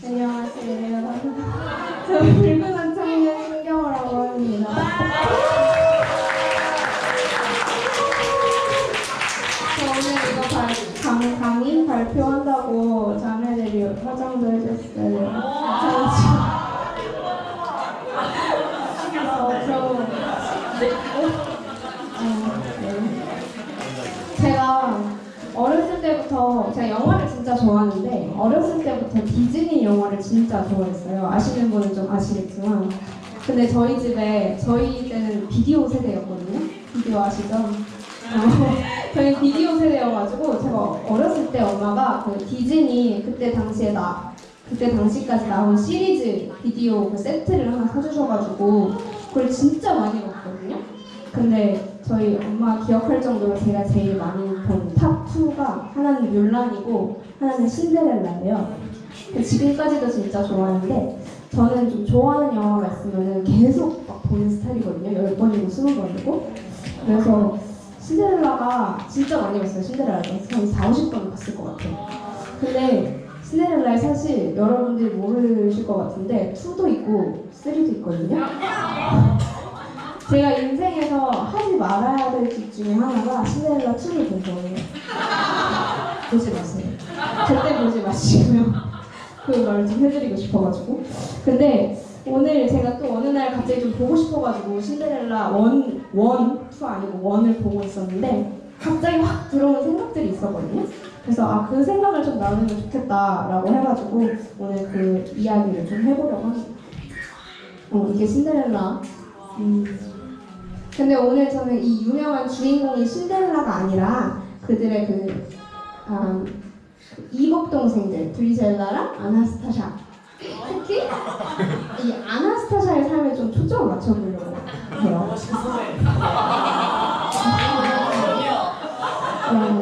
안녕하세요. 저 불근한 청년 신경호라고 합니다. 저 오늘 이거 강의 발표한다고 자매들이 화장도 해줬어요. 제가 어렸을 때부터 제가 영화를 진짜 좋아하는데 어렸을 때부터 디즈니 영화를 진짜 좋아했어요. 아시는 분은 좀 아시겠지만 근데 저희 때는 비디오 세대였거든요. 비디오 아시죠? 저희 비디오 세대여가지고 제가 어렸을 때 엄마가 그 디즈니 그때 당시까지 나온 시리즈 비디오 그 세트를 하나 사주셔가지고 그걸 진짜 많이 봤거든요. 근데 저희 엄마 기억할 정도로 제가 제일 많이 본 탑 2가 하나는 뮬란이고 하나는 신데렐라예요. 지금까지도 진짜 좋아하는데 저는 좀 좋아하는 영화가 있으면 계속 막 보는 스타일이거든요. 10번이고 20번이고 그래서 신데렐라가 진짜 많이 봤어요. 신데렐라도 한 40, 50번 봤을 것 같아요. 근데 신데렐라에 사실 여러분들이 모르실 것 같은데 2도 있고 3도 있거든요. 제가 인생에서 하지 말아야 될 집 중에 하나가 신데렐라 2를 본 거예요. 보지 마세요. 절대 보지 마시고요. 그걸 좀 해드리고 싶어가지고. 근데 오늘 제가 또 어느 날 갑자기 좀 보고 싶어가지고 신데렐라 2 아니고 1을 보고 있었는데 갑자기 확 들어온 생각들이 있었거든요. 그래서 그 생각을 좀 나누면 좋겠다라고 해가지고 오늘 그 이야기를 좀 해보려고 합니다. 이게 신데렐라. 근데 오늘 저는 이 유명한 주인공이 신데렐라가 아니라 그들의 그 이복 동생들 브리젤라랑 아나스타샤. 특히 이 아나스타샤의 삶에 좀 초점을 맞춰보려고 해요.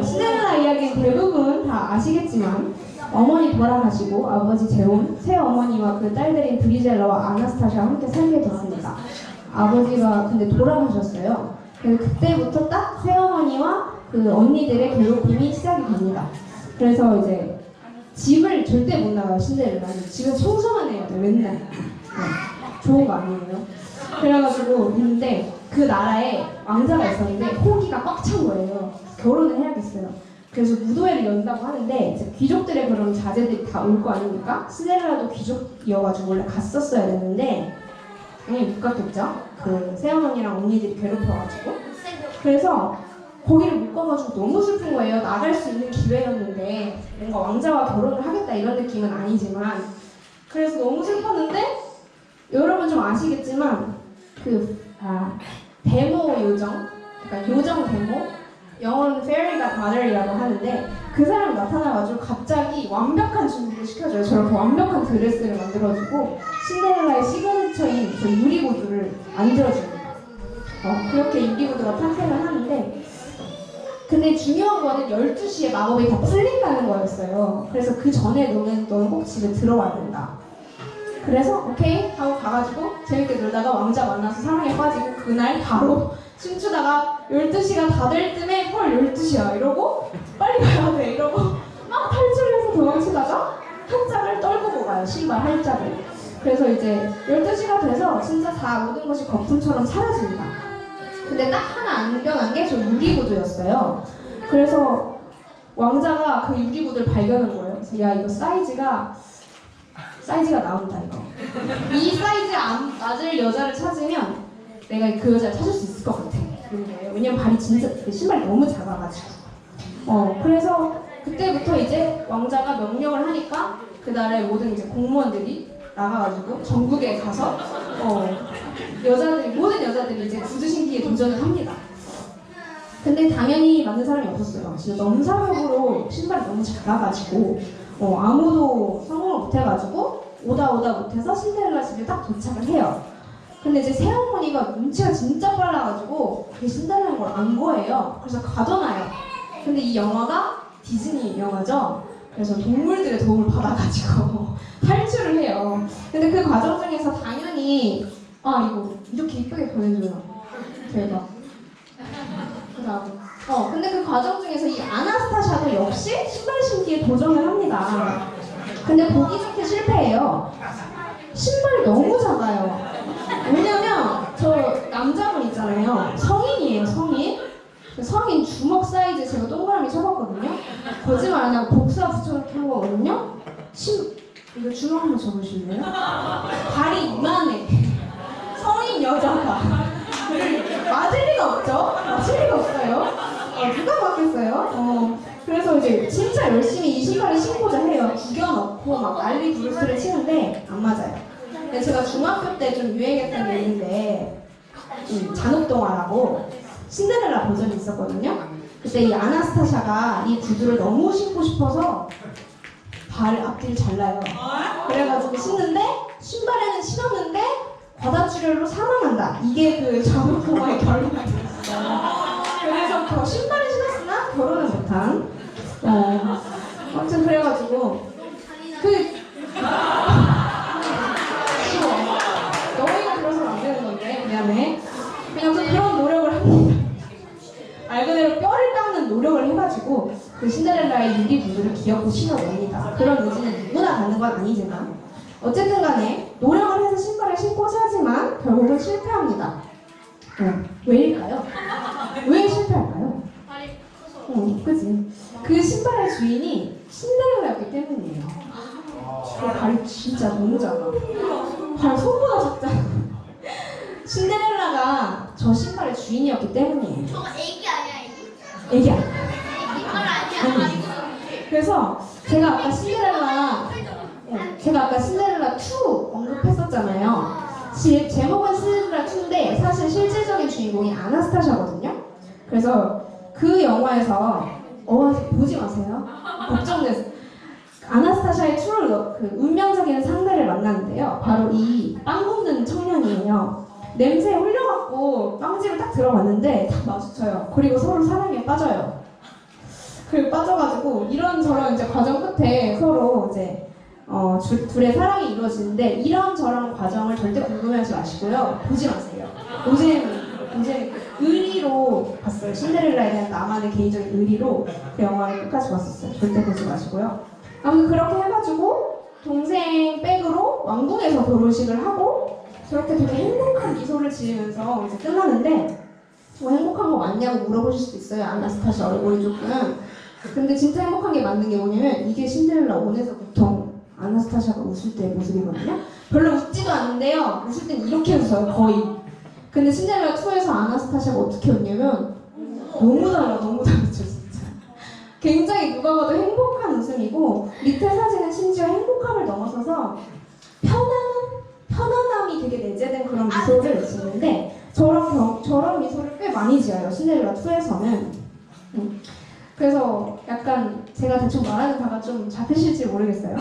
신데렐라 이야기는 대부분 다 아시겠지만 어머니 돌아가시고 아버지 재혼, 새 어머니와 그 딸들인 브리젤라와 아나스타샤와 함께 살게 됐습니다. 아버지가 근데 돌아가셨어요. 그래서 그때부터 딱 새어머니와 그 언니들의 괴롭힘이 시작이 됩니다. 그래서 이제 집을 절대 못 나가요. 신데렐라는 집에서 청소만 해야 돼 맨날. 좋은 거 아니에요. 그래가지고 근데 그 나라에 왕자가 있었는데 호기가 꽉 찬 거예요. 결혼을 해야겠어요. 그래서 무도회를 연다고 하는데 이제 귀족들의 그런 자제들이 다 올 거 아닙니까? 신데렐라도 귀족이어가지고 원래 갔었어야 되는데 당연히 못 갔겠죠? 그 새어머니랑 언니들이 괴롭혀가지고. 그래서 거기를 못 가가지고 너무 슬픈 거예요. 나갈 수 있는 기회였는데 뭔가 왕자와 결혼을 하겠다 이런 느낌은 아니지만 그래서 너무 슬펐는데 여러분 좀 아시겠지만 데모 요정, 그러니까 요정 데모, 영어로는 fairy godmother이라고 하는데 그 사람이 나타나가지고 갑자기 완벽한 준비를 시켜줘요. 저렇게 완벽한 드레스를 만들어주고 신데렐라의 시그니처인 그 유리구두를 만들어줍니다. 그렇게 유리구두가 탄생을 하는데 근데 중요한 거는 12시에 마법이 다 풀린다는 거였어요. 그래서 그 전에 너는 꼭 집에 들어와야 된다. 그래서 오케이 하고 가가지고 재밌게 놀다가 왕자 만나서 사랑에 빠지고 그날 바로 춤추다가 12시가 다 될 쯤에 헐 12시야 이러고 빨리 가야 돼 이러고 막 탈출해서 도망치다가 한 짝을 떨구고 가요. 신발 한 짝을. 그래서 이제 12시가 돼서 진짜 다 모든 것이 거품처럼 사라집니다. 근데 딱 하나 안 변한 게 저 유리구두였어요. 그래서 왕자가 그 유리구두를 발견한 거예요. 그래서 야 이거 사이즈가 나온다 이거. 이 사이즈에 맞을 여자를 찾으면 내가 그 여자를 찾을 수 있을 것 같아. 왜냐면 발이 진짜 신발이 너무 작아가지고. 그래서 그때부터 이제 왕자가 명령을 하니까 그날의 모든 이제 공무원들이 나가가지고 전국에 가서 모든 여자들이 이제 구두 신기에 도전을 합니다. 근데 당연히 맞는 사람이 없었어요. 진짜 넘사벽으로 신발이 너무 작아가지고 아무도 성공을 못해가지고 오다 못해서 신데렐라 집에 딱 도착을 해요. 근데 이제 새어머니가 눈치가 진짜 빨라가지고 그게 신데렐라인 걸 안 거예요. 그래서 가둬놔요. 근데 이 영화가 디즈니 영화죠. 그래서 동물들의 도움을 받아가지고 탈출을 해요. 근데 그 과정 중에서 당연히 이거 이렇게 이쁘게 보여줘요. 대박. 근데 그 과정 중에서 이 아나스타샤도 역시 신발 신기에 도전을 합니다. 근데 보기 좋게 실패해요. 신발이 너무 작아요. 왜냐면 저 남자분 있잖아요. 성인이에요, 성인. 성인 주먹 사이즈 제가 동그라미 쳐봤거든요. 거짓말 안 하고 복사 붙여놓기 한 거거든요. 이거 주먹 한번 줘보실래요? 발이 이만해. 성인 여자가 맞을 리가 없죠? 맞을 리가 없어요. 누가 맞겠어요? 그래서 이제 진짜 열심히 이 신발을 신고자 해요. 구겨놓고 막 난리 부르스를 치는데 안 맞아요. 근데 제가 중학교 때 좀 유행했던 게 있는데 잔혹동화라고 신데렐라 버전이 있었거든요. 그때 이 아나스타샤가 이 구두를 너무 신고 싶어서 발 앞뒤를 잘라요. 그래가지고 신는데 신발에는 신었는데 과다출혈로 사망한다. 이게 그 잔혹동화의 결론이 됐어요. 그래서 신발을 신었으나 결혼을 못한. 아무튼 그래가지고 쉬워. 너희가 그래서는 안 되는 건데 미안해. 그냥 그런 노력을 합니다. 말 그대로 뼈를 깎는 노력을 해가지고 그 신데렐라의 유리 구두를 귀엽고 신어냅니다. 그런 의지는 누구나 갖는 건 아니지만 어쨌든 간에 노력을 해서 신발을 신고자 하지만 결국은 실패합니다. 왜일까요? 왜 실패할까요? 그치? 그 신발의 주인이 신데렐라였기 때문이에요. 발이 진짜 너무 작아. 발 손보다 작잖아. 신데렐라가 저 신발의 주인이었기 때문이에요. 저거 애기 아니야, 애기? 애기 아니야. 애기 아니야. 그래서 제가 아까 신데렐라 2 언급했었잖아요. 제목은 신데렐라 2인데 사실 실질적인 주인공이 아나스타샤거든요. 그래서 그 영화에서 보지 마세요. 걱정돼서 아나스타샤의 그 운명적인 상대를 만났는데요. 바로 이 빵 굽는 청년이에요. 냄새에 홀려갖고 빵집을 딱 들어갔는데 딱 마주쳐요. 그리고 서로 사랑에 빠져요. 그리고 빠져가지고 이런저런 이제 과정 끝에 서로 이제 둘의 사랑이 이루어지는데 이런저런 과정을 절대 궁금해하지 마시고요. 보지 마세요. 오제 의리로 봤어요. 신데렐라에 대한 나만의 개인적인 의리로 그 영화를 끝까지 봤었어요. 절대 보지 마시고요. 아무튼 그렇게 해가지고 동생 백으로 왕궁에서 결혼식을 하고 저렇게 되게 행복한 미소를 지으면서 이제 끝나는데 뭐 행복한 거 맞냐고 물어보실 수도 있어요. 아나스타샤 얼굴이 조금. 근데 진짜 행복한 게 맞는 게 뭐냐면 이게 신데렐라 1에서 보통 아나스타샤가 웃을 때의 모습이거든요. 별로 웃지도 않는데요. 웃을 땐 이렇게 웃어요. 거의. 근데 신데렐라 2에서 아나스타샤가 어떻게 웃냐면 너무 다르죠 진짜. 굉장히 누가 봐도 행복한 웃음이고 밑에 사진은 심지어 행복함을 넘어서서 편안함이 되게 내재된 그런 미소를 짓는데 저런 미소를 꽤 많이 지어요. 신데렐라 2에서는. 그래서 약간 제가 대충 말하는 바가 좀 잡히실지 모르겠어요.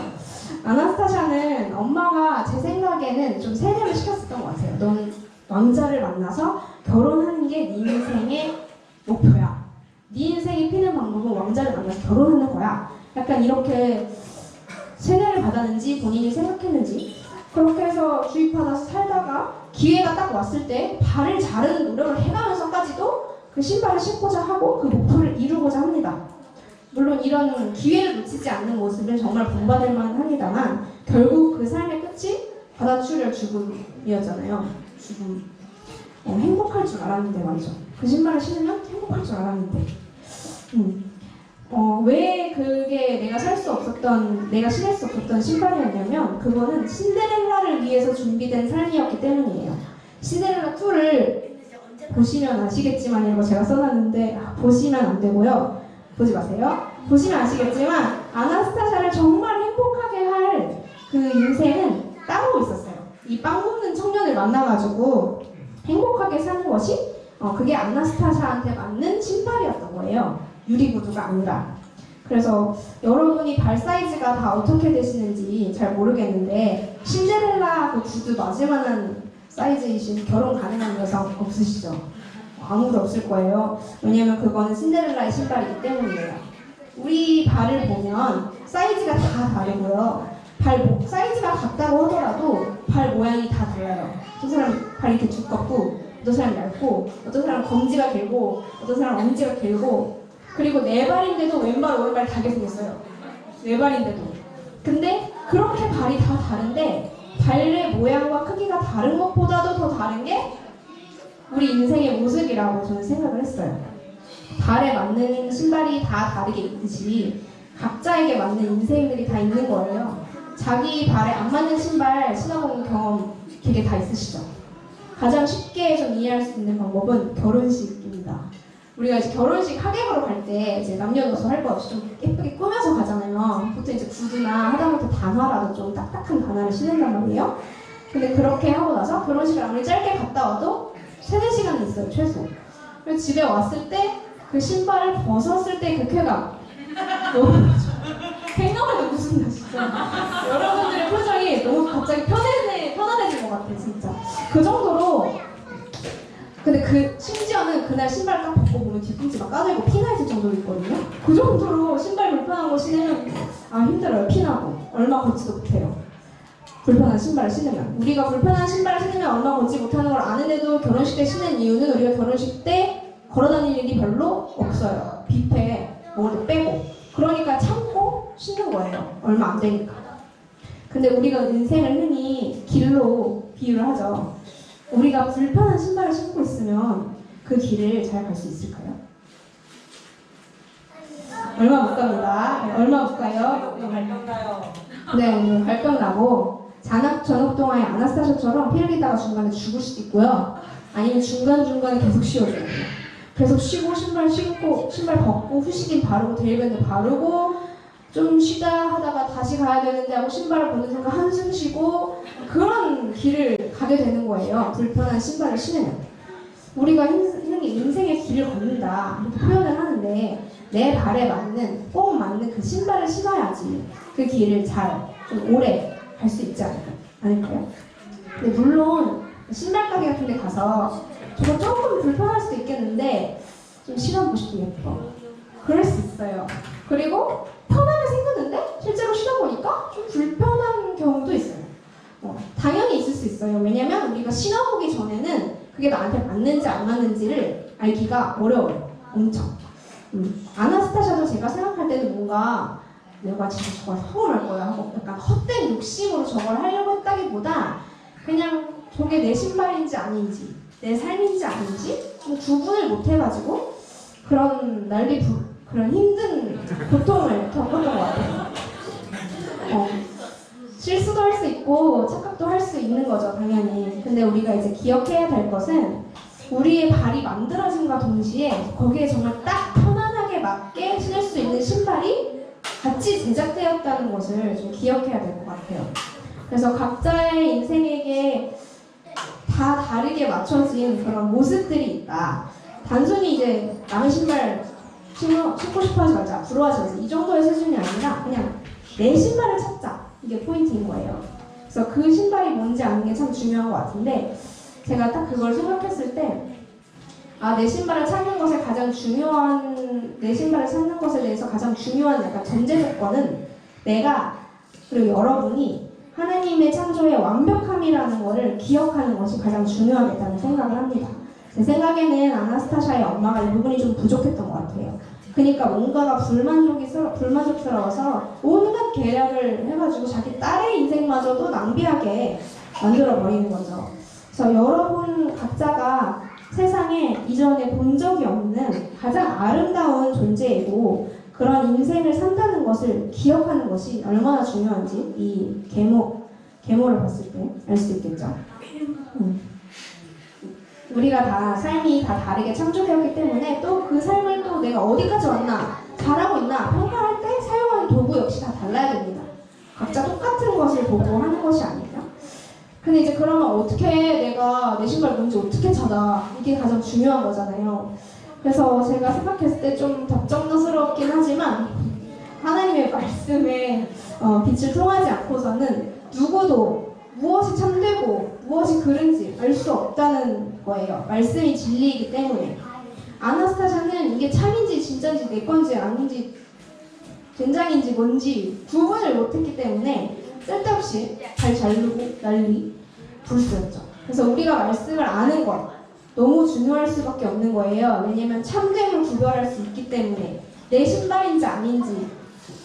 아나스타샤는 엄마가 제 생각에는 좀 세뇌를 시켰었던 것 같아요. 넌 왕자를 만나서 결혼하는 게 네 인생의 목표야. 네 인생이 피는 방법은 왕자를 만나서 결혼하는 거야. 약간 이렇게 세뇌를 받았는지 본인이 생각했는지 그렇게 해서 주입받아서 살다가 기회가 딱 왔을 때 발을 자르는 노력을 해가면서까지도 그 신발을 신고자 하고 그 목표를 이루고자 합니다. 물론 이런 기회를 놓치지 않는 모습은 정말 본받을 만합니다만 결국 그 삶의 끝이 과다출혈 죽음이었잖아요. 죽음. 행복할 줄 알았는데 말이죠. 그 신발을 신으면 행복할 줄 알았는데. 왜 그게 내가 신을 수 없었던 신발이었냐면 그거는 신데렐라를 위해서 준비된 삶이었기 때문이에요. 신데렐라 2를 보시면 아시겠지만 이거 제가 써놨는데 보시면 안 되고요. 보지 마세요. 보시면 아시겠지만 아나스타샤를 정말 행복하게 할 그 인생은 따로 있었어요. 이 빵 굽는 청년을 만나가지고 행복하게 사는 것이 그게 아나스타샤한테 맞는 신발이었던 거예요. 유리 구두가 아니라. 그래서 여러분이 발 사이즈가 다 어떻게 되시는지 잘 모르겠는데 신데렐라 그 구두 맞을 만한 사이즈이신 결혼 가능한 여성 없으시죠? 아무도 없을 거예요. 왜냐면 그거는 신데렐라의 신발이기 때문이에요. 우리 발을 보면 사이즈가 다 다르고요. 사이즈가 같다고 하더라도 발 모양이 다 달라요. 어떤 사람 발이 이렇게 두껍고 어떤 사람 얇고 어떤 사람 검지가 길고 어떤 사람 엄지가 길고 그리고 네 발인데도 왼발 오른발 다르게 생겼어요. 네 발인데도. 근데 그렇게 발이 다 다른데 발의 모양과 크기가 다른 것보다도 더 다른 게 우리 인생의 모습이라고 저는 생각을 했어요. 발에 맞는 신발이 다 다르게 있듯이 각자에게 맞는 인생들이 다 있는 거예요. 자기 발에 안 맞는 신발 신어본 경험 되게 다 있으시죠? 가장 쉽게 좀 이해할 수 있는 방법은 결혼식입니다. 우리가 이제 결혼식 하객으로 갈 때 이제 남녀노소 할 것 없이 좀 예쁘게 꾸며서 가잖아요. 보통 이제 구두나 하다못해 단화라도 좀 딱딱한 단화를 신는단 말이에요. 근데 그렇게 하고 나서 결혼식을 아무리 짧게 갔다 와도 3-4시간은 있어요, 최소. 그리고 집에 왔을 때 그 신발을 벗었을 때 그 쾌감. 너무 생각해도 무슨 나 진짜. 여러분들의 표정이 너무 갑자기 편안해진 것 같아, 진짜. 그 정도로. 근데 심지어는 그날 신발 딱 벗고 보면 뒤꿈치 막 까들고 피나 있을 정도로 있거든요. 그 정도로 신발 불편한 거 신으면 힘들어요. 피나고 얼마 걷지도 못해요. 불편한 신발을 신으면 우리가 불편한 신발을 신으면 얼마 걷지 못하는 걸 아는데도 결혼식 때 신는 이유는 우리가 결혼식 때 걸어다닐 일이 별로 없어요. 뷔페 먹을 때 빼고. 그러니까 참고 신는 거예요. 얼마 안 되니까. 근데 우리가 인생을 흔히 길로 비유를 하죠. 우리가 불편한 신발을 신고 있으면 그 길을 잘 갈 수 있을까요? 얼마 못 갑니다. 얼마 못 가요? 발병 나요. 네, 발병 나고 전업 동화의 아나스타샤처럼 피 흘리다가 중간에 죽을 수도 있고요. 아니면 중간중간에 계속 쉬어줘요. 계속 쉬고 신발 신고 신발 벗고 후시딘 바르고 데일밴드 바르고 좀 쉬다 하다가 다시 가야 되는데 하고 신발을 벗는 순간 한숨 쉬고 그런 길을 가게 되는 거예요. 불편한 신발을 신으면. 우리가 흔히 인생의 길을 걷는다 이렇게 표현을 하는데 내 발에 맞는 꼭 맞는 그 신발을 신어야지 그 길을 잘 좀 오래 갈 수 있지 않을까요? 근데 물론 신발 가게 같은 데 가서 저거 조금 불편할 수도 있겠는데 좀 신어보고 싶고 예뻐. 그럴 수 있어요. 그리고 편하게 생겼는데 실제로 신어보니까 좀 불편한 경우도 있어요. 당연히 있을 수 있어요. 왜냐면 우리가 신어보기 전에는 그게 나한테 맞는지 안 맞는지를 알기가 어려워요. 엄청. 아나스타샤도 제가 생각할 때는 뭔가 내가 진짜 저걸 성공할 거야 하고 약간 헛된 욕심으로 저걸 하려고 했다기보다 그냥 저게 내 신발인지 아닌지 내 삶인지 아닌지 좀 구분을 못 해가지고 그런 그런 힘든 고통을 겪었던 것 같아요. 실수도 할 수 있고 착각도 할 수 있는 거죠, 당연히. 근데 우리가 이제 기억해야 될 것은 우리의 발이 만들어짐과 동시에 거기에 정말 딱 편안하게 맞게 신을 수 있는 신발이 같이 제작되었다는 것을 좀 기억해야 될 것 같아요. 그래서 각자의 인생에게 다 다르게 맞춰진 그런 모습들이 있다. 단순히 이제 남의 신발 신고 싶어 하지 말자, 부러워하지 말자 이 정도의 수준이 아니라 그냥 내 신발을 찾자. 이게 포인트인 거예요. 그래서 그 신발이 뭔지 아는 게 참 중요한 것 같은데 제가 딱 그걸 생각했을 때 내 신발을 찾는 것에 내 신발을 찾는 것에 대해서 가장 중요한 약간 전제 조건은 내가 그리고 여러분이 하나님의 창조의 완벽함이라는 것을 기억하는 것이 가장 중요하겠다는 생각을 합니다. 제 생각에는 아나스타샤의 엄마가 이 부분이 좀 부족했던 것 같아요. 그러니까 뭔가가 불만족스러워서 온갖 계략을 해가지고 자기 딸의 인생마저도 낭비하게 만들어버리는 거죠. 그래서 여러분 각자가 세상에 이전에 본 적이 없는 가장 아름다운 존재이고 그런 인생을 산다는 것을 기억하는 것이 얼마나 중요한지 이 계모를 봤을 때 알 수 있겠죠. 우리가 다 삶이 다 다르게 창조되었기 때문에 또 그 삶을 또 내가 어디까지 왔나 잘하고 있나 평가할 때 사용하는 도구 역시 다 달라야 됩니다. 각자 똑같은 것을 보고 하는 것이 아니에요. 근데 이제 그러면 어떻게 내가 내 신발 뭔지 어떻게 찾아? 이게 가장 중요한 거잖아요. 그래서 제가 생각했을 때 좀 답정너스럽긴 하지만 하나님의 말씀에 빛을 통하지 않고서는 누구도 무엇이 참되고 무엇이 그른지 알 수 없다는 거예요. 말씀이 진리이기 때문에. 아나스타샤는 이게 참인지 진짜인지 내 건지 아닌지 된장인지 뭔지 구분을 못했기 때문에 쓸데없이 발 자르고 난리 불수였죠. 그래서 우리가 말씀을 아는 것 너무 중요할 수밖에 없는 거예요. 왜냐면 참됨을 구별할 수 있기 때문에 내 신발인지 아닌지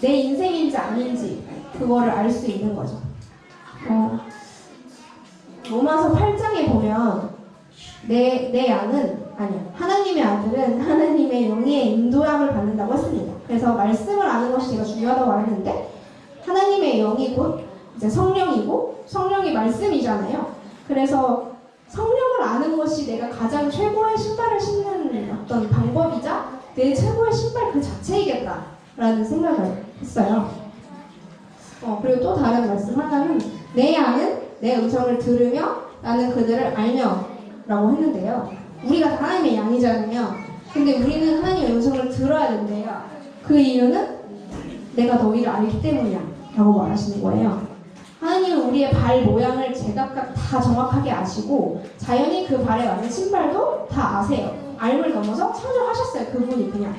내 인생인지 아닌지 그거를 알 수 있는 거죠. 로마서 8장에 보면 내 양은 아니야. 하나님의 아들은 하나님의 영의 인도함을 받는다고 했습니다. 그래서 말씀을 아는 것이 제가 중요하다고 말했는데 하나님의 영이 곧 이제 성령이고 성령이 말씀이잖아요. 그래서 성령을 아는 것이 내가 가장 최고의 신발을 신는 어떤 방법이자 내 최고의 신발 그 자체이겠다라는 생각을 했어요. 그리고 또 다른 말씀 하나는 내 양은 내 음성을 들으며 나는 그들을 알며 라고 했는데요. 우리가 다 하나님의 양이잖아요. 근데 우리는 하나님의 음성을 들어야 된대요. 그 이유는 내가 너희를 알기 때문이야 라고 말하시는 거예요. 하나님은 우리의 발 모양을 제각각 다 정확하게 아시고 자연히 그 발에 맞는 신발도 다 아세요. 알을 넘어서 창조하셨어요. 그분이 그냥.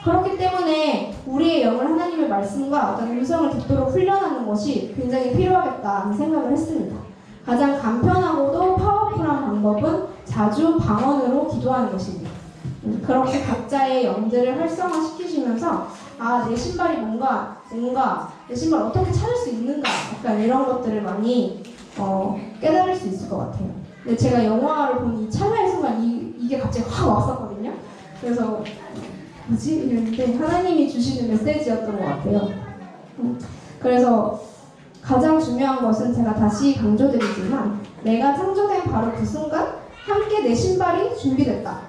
그렇기 때문에 우리의 영을 하나님의 말씀과 어떤 음성을 듣도록 훈련하는 것이 굉장히 필요하겠다는 생각을 했습니다. 가장 간편하고도 파워풀한 방법은 자주 방언으로 기도하는 것입니다. 그렇게 각자의 영들을 활성화시키시면서 내 신발이 뭔가 내 신발 어떻게 찾을 수 있는가 약간 이런 것들을 많이 깨달을 수 있을 것 같아요. 근데 제가 영화를 본 이 찰나의 순간 이게 갑자기 확 왔었거든요. 그래서 뭐지? 이랬는데 하나님이 주시는 메시지였던 것 같아요. 그래서 가장 중요한 것은 제가 다시 강조드리지만 내가 창조된 바로 그 순간 함께 내 신발이 준비됐다.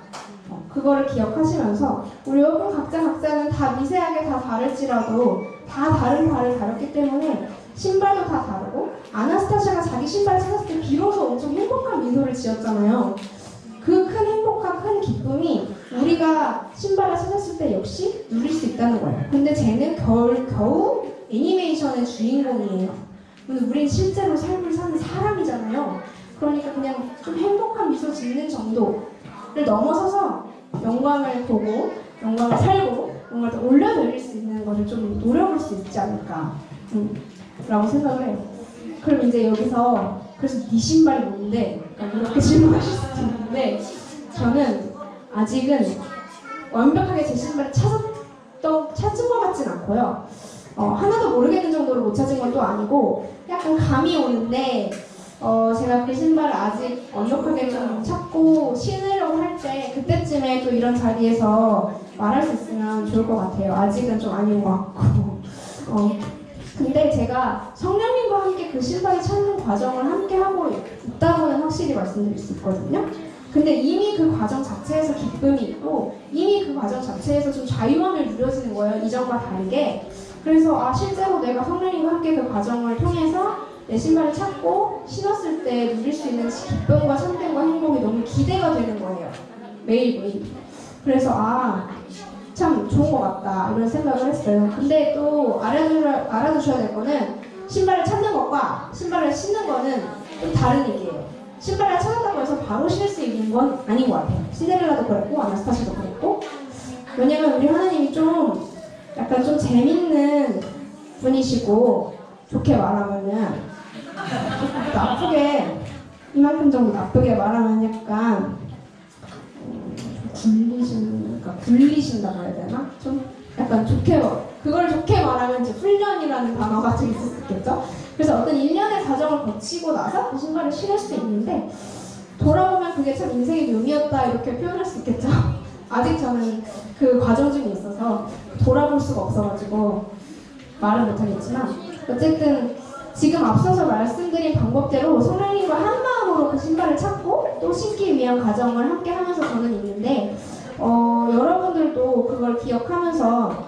그거를 기억하시면서 우리 여러분 각자는 다 미세하게 다 다를지라도 다 다른 발을 다뤘기 때문에 신발도 다 다르고 아나스타샤가 자기 신발을 찾았을 때 비로소 엄청 행복한 미소를 지었잖아요. 그 큰 행복한 큰 기쁨이 우리가 신발을 찾았을 때 역시 누릴 수 있다는 거예요. 근데 쟤는 겨우 애니메이션의 주인공이에요. 우린 실제로 삶을 사는 사람이잖아요. 그러니까 그냥 좀 행복한 미소 짓는 정도를 넘어서서 영광을 보고 영광을 살고 영광을 더 올려드릴 수 있는 것을 좀 노려볼 수 있지 않을까 라고 생각을 해요. 그럼 이제 여기서 그래서 네 신발이 뭔데? 이렇게 질문하실 수도 있는데 저는 아직은 완벽하게 제 신발을 찾은 것 같진 않고요. 하나도 모르겠는 정도로 못 찾은 건 또 아니고 약간 감이 오는데 제가 그 신발을 아직 완벽하게 좀 찾고 신으려고 할 때 그때쯤에 또 이런 자리에서 말할 수 있으면 좋을 것 같아요. 아직은 좀 아닌 것 같고 근데 제가 성령님과 함께 그 신발을 찾는 과정을 함께 하고 있다고는 확실히 말씀드릴 수 있거든요. 근데 이미 그 과정 자체에서 기쁨이 있고 이미 그 과정 자체에서 좀 자유함을 누려지는 거예요. 이전과 다르게. 그래서 실제로 내가 성령님과 함께 그 과정을 통해서 내 신발을 찾고 신었을 때 누릴 수 있는 기쁨과 참됨과 행복이 너무 기대가 되는 거예요. 매일매일. 그래서 참 좋은 것 같다 이런 생각을 했어요. 근데 또 알아두셔야 될 거는 신발을 찾는 것과 신발을 신는 거는 좀 다른 얘기예요. 신발을 찾았다고 해서 바로 신을 수 있는 건 아닌 것 같아요. 신데렐라도 그랬고 아나스타샤도 그랬고 왜냐면 우리 하나님이 좀 약간 좀 재밌는 분이시고 좋게 말하면은 조금 나쁘게 이만큼 정도 나쁘게 말하면 약간 굴리신다고 해야 되나? 좀 약간 그걸 좋게 말하면 이제 훈련이라는 단어가 좀 있을 수 있겠죠? 그래서 어떤 일련의 과정을 거치고 나서 그 신발을 신을 수 있는데 돌아보면 그게 참 인생의 묘미였다 이렇게 표현할 수 있겠죠? 아직 저는 그 과정 중에 있어서 돌아볼 수가 없어가지고 말은 못하겠지만 어쨌든 지금 앞서서 말씀드린 방법대로 성령님과 한 마음으로 그 신발을 찾고 또 신기 위한 과정을 함께 하면서 저는 있는데 여러분들도 그걸 기억하면서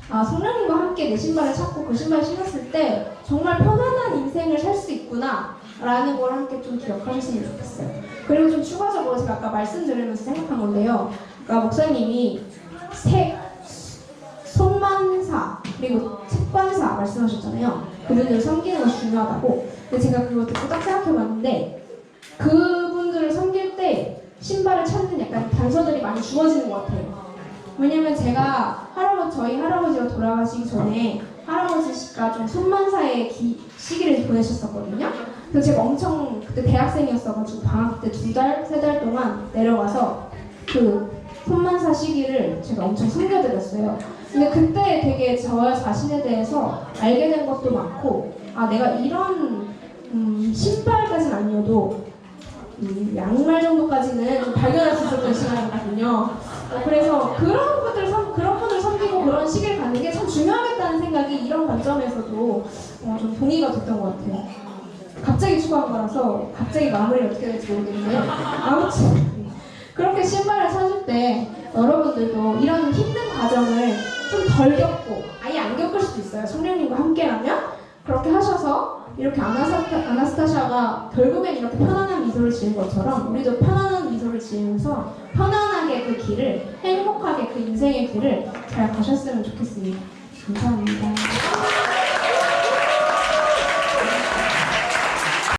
성령님과 함께 내 신발을 찾고 그 신발을 신었을 때 정말 편안한 인생을 살 수 있구나 라는 걸 함께 좀 기억하셨으면 좋겠어요. 그리고 좀 추가적으로 제가 아까 말씀 들으면서 생각한 건데요. 그러니까 목사님이 손만사 그리고 책관사 말씀하셨잖아요. 그분들을 섬기는 것이 중요하다고. 근데 제가 그거 듣고 딱 생각해봤는데 그분들을 섬길 때 신발을 찾는 약간 단서들이 많이 주어지는 것 같아요. 왜냐면 제가 저희 할아버지가 돌아가시기 전에 할아버지가 좀 손만사의 시기를 보내셨었거든요. 그래서 제가 엄청 그때 대학생이었어가지고 방학 때 2달, 3달 동안 내려가서 그 손만사 시기를 제가 엄청 섬겨드렸어요. 근데 그때 되게 저 자신에 대해서 알게 된 것도 많고, 아 내가 이런 신발까지는 아니어도 양말 정도까지는 발견할 수 있었던 시간이거든요. 그래서 그런 분을 섬기고 그런 시기를 갖는 게 참 중요하겠다는 생각이 이런 관점에서도 좀 동의가 됐던 것 같아요. 갑자기 추가한 거라서 갑자기 마무리 어떻게 될지 모르겠는데, 아무튼 그렇게 신발을 사줄 때 여러분들도 이런 힘든 과정을 좀 덜 겪고 아예 안 겪을 수도 있어요. 성령님과 함께라면 그렇게 하셔서 이렇게 아나스타샤가 결국엔 이렇게 편안한 미소를 지은 것처럼 우리도 편안한 미소를 지으면서 편안하게 그 길을, 행복하게 그 인생의 길을 잘 가셨으면 좋겠습니다. 감사합니다.